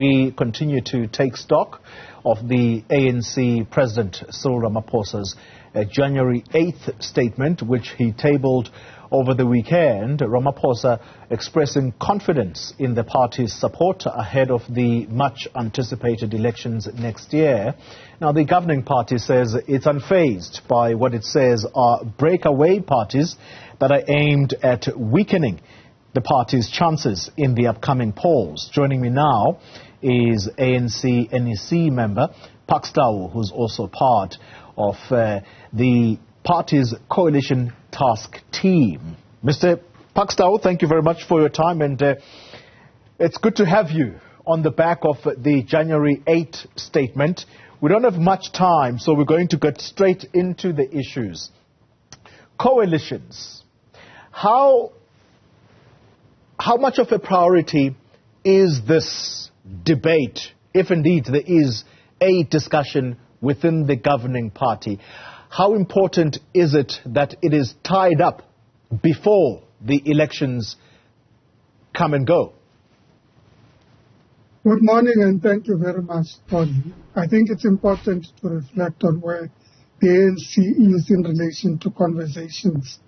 We continue to take stock of the ANC President Cyril Ramaphosa's January 8th statement, which he tabled over the weekend. Ramaphosa expressing confidence in the party's support ahead of the much-anticipated elections next year. Now, the governing party says it's unfazed by what it says are breakaway parties that are aimed at weakening the party's chances in the upcoming polls. Joining me now is ANC NEC member Pakstau, who's also part of the party's coalition task team. Mr. Pakstau, thank you very much for your time, and it's good to have you on the back of the January 8 statement. We don't have much time, so we're going to get straight into the issues. Coalitions. How much of a priority is this debate, if indeed there is a discussion within the governing party? How important is it that it is tied up before the elections come and go? Good morning, and thank you very much, Tony. I think it's important to reflect on where the ANC is in relation to conversations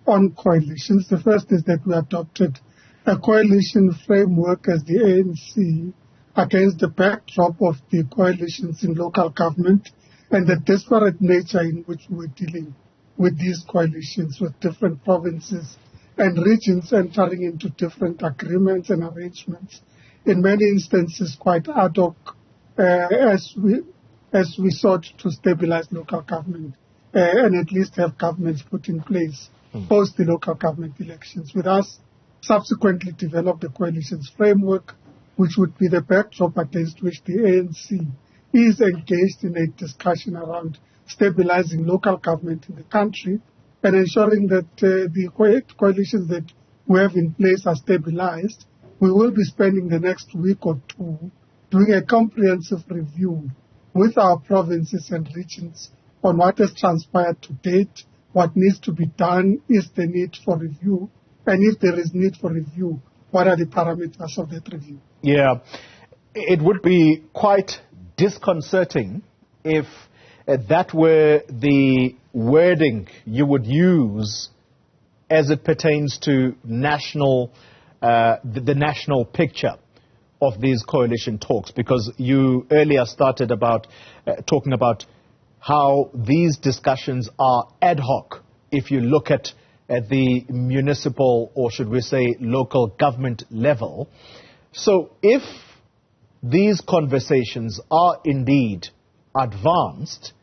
on coalitions. The first is that we adopted a coalition framework as the ANC against the backdrop of the coalitions in local government and the disparate nature in which we're dealing with these coalitions, with different provinces and regions entering into different agreements and arrangements, in many instances quite ad hoc, as we sought to stabilize local government and at least have governments put in place post the local government elections. With us subsequently developed the coalitions framework, which would be the backdrop against which the ANC is engaged in a discussion around stabilizing local government in the country and ensuring that the coalitions that we have in place are stabilized. We will be spending the next week or two doing a comprehensive review with our provinces and regions on what has transpired to date, what needs to be done, is the need for review, and if there is need for review, what are the parameters of that review? Yeah, it would be quite disconcerting if that were the wording you would use as it pertains to national, the national picture of these coalition talks, because you earlier started about talking about how these discussions are ad hoc if you look at the municipal, or should we say local government level. So if these conversations are indeed advanced,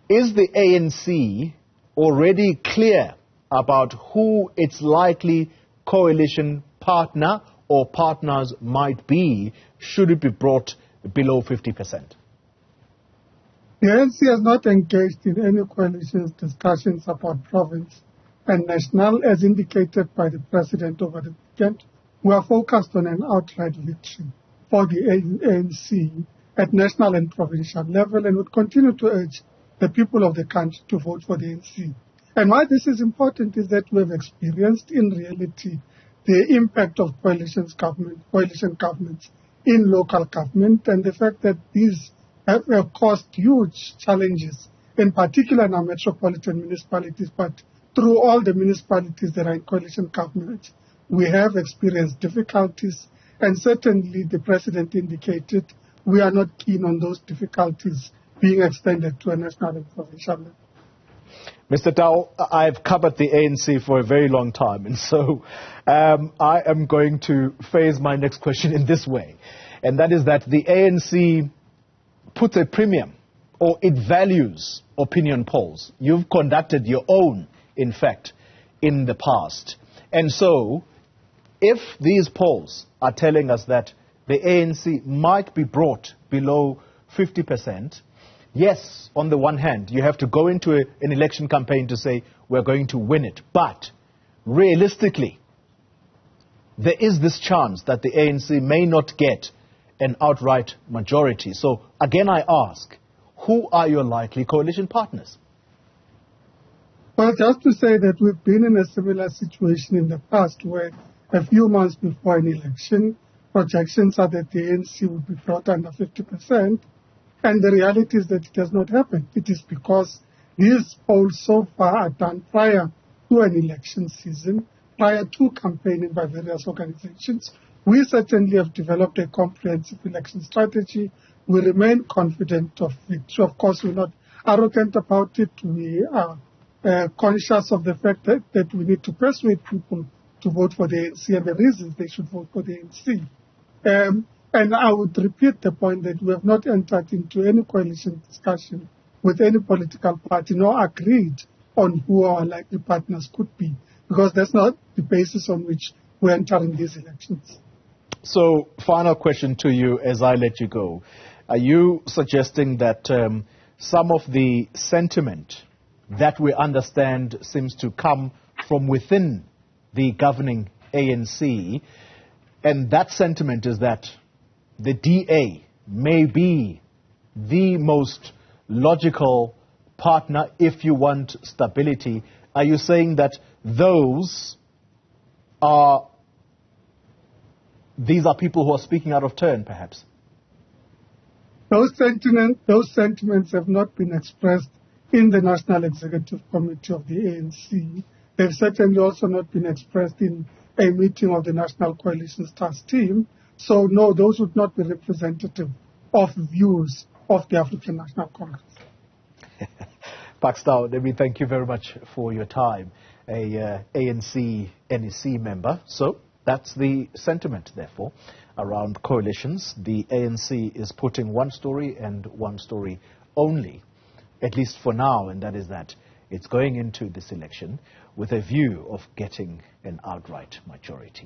is the ANC already clear about who its likely coalition partner or partners might be, should it be brought below 50%? The ANC has not engaged in any coalition discussions about province and national, as indicated by the President over the weekend. We are focused on an outright victory for the ANC at national and provincial level, and would continue to urge the people of the country to vote for the ANC. And why this is important is that we have experienced in reality the impact of coalition governments in local government, and the fact that these have caused huge challenges, in particular in our metropolitan municipalities, but through all the municipalities that are in coalition government, we have experienced difficulties, and certainly the President indicated we are not keen on those difficulties being extended to a national and provincial level. Mr. Tau, I've covered the ANC for a very long time, and so I am going to phrase my next question in this way, and that is that the ANC puts a premium, or it values, opinion polls. You've conducted your own, in fact, in the past. And so, if these polls are telling us that the ANC might be brought below 50%, yes, on the one hand, you have to go into an election campaign to say, we're going to win it. But realistically, there is this chance that the ANC may not get an outright majority. So, again, I ask, who are your likely coalition partners? Well, just to say that we've been in a similar situation in the past where a few months before an election, projections are that the ANC will be brought under 50%, and the reality is that it has not happened. It is because these polls so far are done prior to an election season, prior to campaigning by various organizations. We certainly have developed a comprehensive election strategy. We remain confident of it. So of course, we're not arrogant about it. We are conscious of the fact that we need to persuade people to vote for the ANC and the reasons they should vote for the ANC. And I would repeat the point that we have not entered into any coalition discussion with any political party, nor agreed on who our likely partners could be, because that's not the basis on which we're entering these elections. So, final question to you as I let you go. Are you suggesting that some of the sentiment that we understand seems to come from within the governing ANC, and that sentiment is that the DA may be the most logical partner if you want stability? Are you saying that these are people who are speaking out of turn, perhaps? Those sentiments have not been expressed in the National Executive Committee of the ANC. They've certainly also not been expressed in a meeting of the National Coalition Task Team. So, no, those would not be representative of views of the African National Congress. Pakstow, let me thank you very much for your time. ANC NEC member. So, that's the sentiment, therefore, around coalitions. The ANC is putting one story and one story only, at least for now, and that is that it's going into this election with a view of getting an outright majority.